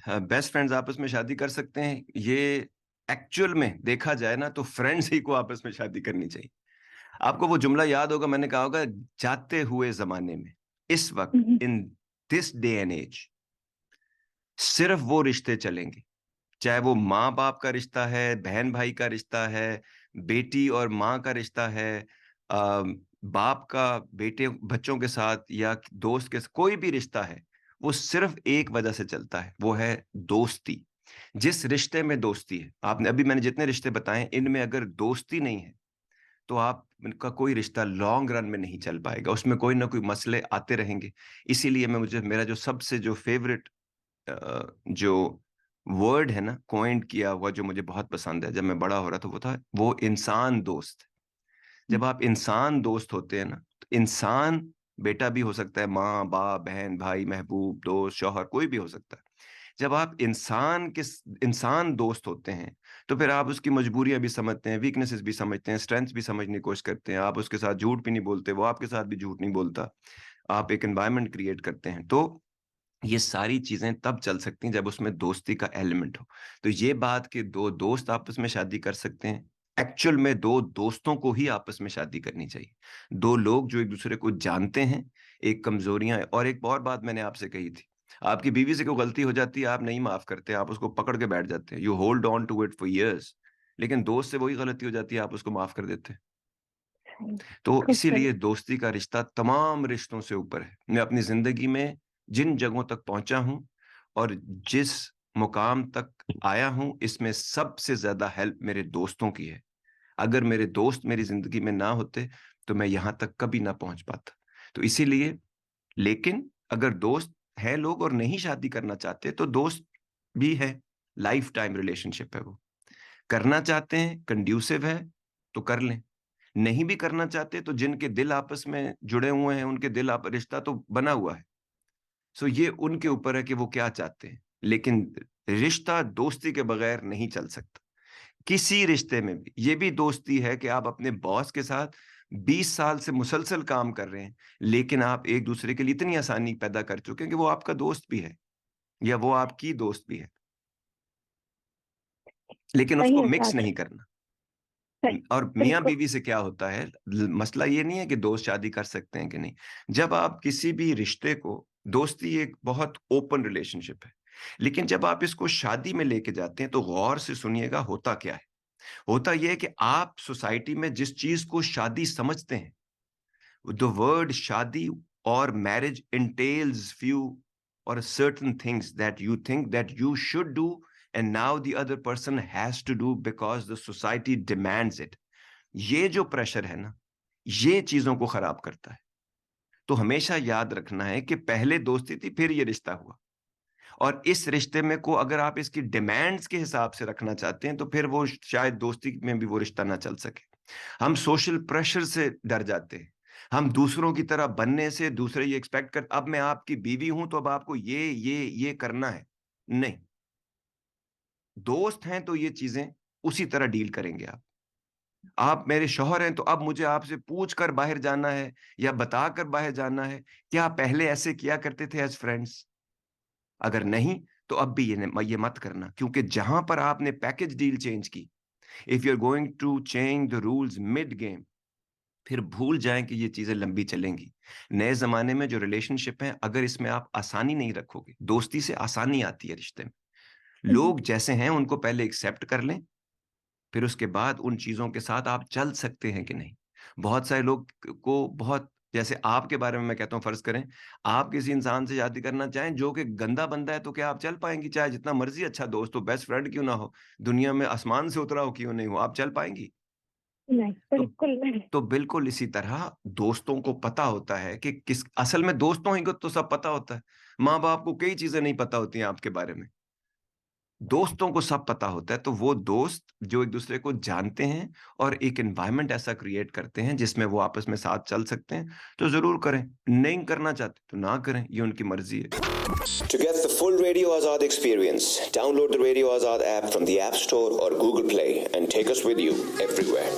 Best friends आपस में शादी कर सकते हैं, ये एक्चुअल में देखा जाए ना तो फ्रेंड्स ही को आपस में शादी करनी चाहिए। आपको वो जुमला याद होगा, मैंने कहा होगा, जाते हुए जमाने में, इस वक्त, हम्म, in this day and age, सिर्फ वो रिश्ते चलेंगे, चाहे वो माँ बाप का रिश्ता है, बहन भाई का रिश्ता है, बेटी और माँ का रिश्ता है, बाप का बेटे बच्चों के साथ, या दोस्त के, कोई भी रिश्ता है, वो सिर्फ एक वजह से चलता है, वो है दोस्ती। जिस रिश्ते में दोस्ती है, आपने अभी मैंने जितने रिश्ते बताए, इनमें अगर दोस्ती नहीं है तो आप इनका कोई रिश्ता लॉन्ग रन में नहीं चल पाएगा, उसमें कोई ना कोई मसले आते रहेंगे। इसीलिए मैं मुझे मेरा जो सबसे जो फेवरेट जो वर्ड है ना, कॉइंड किया हुआ, जो मुझे बहुत पसंद है, जब मैं बड़ा हो रहा था, वो था, वो इंसान दोस्त। जब आप इंसान दोस्त होते हैं ना, तो इंसान बेटा भी हो सकता है, माँ बाप बहन भाई महबूब दोस्त शौहर कोई भी हो सकता है। जब आप इंसान दोस्त होते हैं, तो फिर आप उसकी मजबूरियां भी समझते हैं, वीकनेसेस भी समझते हैं, स्ट्रेंथ्स भी समझने की कोशिश करते हैं, आप उसके साथ झूठ भी नहीं बोलते, वो आपके साथ भी झूठ नहीं बोलता, आप एक एनवायरनमेंट क्रिएट करते हैं। तो ये सारी चीजें तब चल सकती हैं जब उसमें दोस्ती का एलिमेंट हो। तो ये बात कि दो दोस्त आपस में शादी कर सकते हैं, एक्चुअल में दो दोस्तों को ही आपस में शादी करनी चाहिए। दो लोग जो एक दूसरे को जानते हैं, एक कमजोरियां, और एक और बात मैंने आपसे कही थी, आपकी बीवी से कोई गलती हो जाती है, आप नहीं माफ करते, आप उसको पकड़ के बैठ जाते हैं, you hold on to it for years. लेकिन दोस्त से वही गलती हो जाती है, आप उसको माफ कर देते हैं। तो खूब सही। इसीलिए दोस्ती का रिश्ता तमाम रिश्तों से ऊपर है। मैं अपनी जिंदगी में जिन जगहों तक पहुंचा हूं और जिस मुकाम तक आया हूं, इसमें सबसे ज्यादा हेल्प मेरे दोस्तों की है। अगर मेरे दोस्त मेरी जिंदगी में ना होते तो मैं यहां तक कभी ना पहुंच पाता। तो इसीलिए, लेकिन अगर दोस्त है लोग और नहीं शादी करना चाहते, तो दोस्त भी है, लाइफ टाइम रिलेशनशिप है वो। करना चाहते हैं, कंड्यूसिव है, तो कर लें। नहीं भी करना चाहते, तो जिनके दिल आपस में जुड़े हुए हैं, उनके दिल आप रिश्ता तो बना हुआ है। सो ये उनके ऊपर है कि वो क्या चाहते हैं। लेकिन रिश्ता दोस्ती के बगैर नहीं चल सकता। किसी रिश्ते में भी ये भी दोस्ती है कि आप अपने बॉस के साथ 20 साल से मुसलसल काम कर रहे हैं, लेकिन आप एक दूसरे के लिए इतनी आसानी पैदा कर चुके हैं कि वो आपका दोस्त भी है, या वो आपकी दोस्त भी है, लेकिन सही उसको है मिक्स साथ। नहीं करना। सही। और मियाँ बिल्कुल। बीवी से क्या होता है, मसला ये नहीं है कि दोस्त शादी कर सकते हैं कि नहीं। जब आप किसी भी रिश्ते को, दोस्ती एक बहुत ओपन रिलेशनशिप है, लेकिन जब आप इसको शादी में लेके जाते हैं, तो गौर से सुनिएगा होता क्या है। होता यह है कि आप सोसाइटी में जिस चीज को शादी समझते हैं, द वर्ड शादी और marriage entails few or certain things that you think that you should do, and now the other person has to do because the society demands it। ये जो प्रेशर है ना, ये चीजों को खराब करता है। तो हमेशा याद रखना है कि पहले दोस्ती थी, फिर ये रिश्ता हुआ, और इस रिश्ते में को अगर आप इसकी डिमांड्स के हिसाब से रखना चाहते हैं, तो फिर वो शायद दोस्ती में भी वो रिश्ता ना चल सके। हम सोशल प्रेशर से डर जाते हैं, हम दूसरों की तरह बनने से, दूसरे ये एक्सपेक्ट कर, अब मैं आपकी बीवी हूं तो अब आपको ये करना है। नहीं, दोस्त हैं तो ये चीजें उसी तरह डील करेंगे। आप मेरे शौहर हैं तो अब मुझे आपसे पूछ कर बाहर जाना है, या बता कर बाहर जाना है, क्या पहले ऐसे किया करते थे एज फ्रेंड्स? अगर नहीं, तो अब भी ये मत करना, क्योंकि जहां पर आपने पैकेज डील चेंज की, if you are going to change the rules mid game, फिर भूल जाएं कि ये चीजें लंबी चलेंगी। नए जमाने में जो रिलेशनशिप है, अगर इसमें आप आसानी नहीं रखोगे, दोस्ती से आसानी आती है रिश्ते में, हम्म, लोग जैसे हैं उनको पहले एक्सेप्ट कर लें, फिर उसके बाद उन चीजों के साथ आप चल सकते हैं कि नहीं। बहुत सारे लोग को बहुत, जैसे आपके बारे में मैं कहता हूँ, फर्ज करें आप किसी इंसान से शादी करना चाहें जो कि गंदा बंदा है, तो क्या आप चल पाएंगी? चाहे जितना मर्जी अच्छा दोस्त हो, बेस्ट फ्रेंड क्यों ना हो, दुनिया में आसमान से उतरा हो क्यों नहीं हो, आप चल पाएंगी? नहीं, तो बिल्कुल नहीं। तो बिल्कुल इसी तरह दोस्तों को पता होता है कि किस, असल में दोस्तों ही को तो सब पता होता है। माँ बाप को कई चीजें नहीं पता होती हैं आपके बारे में, दोस्तों को सब पता होता है। तो वो दोस्त जो एक दूसरे को जानते हैं और एक एनवायरनमेंट ऐसा क्रिएट करते हैं जिसमें वो आपस में साथ चल सकते हैं, तो जरूर करें। नहीं करना चाहते तो ना करें, ये उनकी मर्जी है। To get the full Radio Azad experience, download the Radio Azad app from the App Store or Google Play and take us with you everywhere.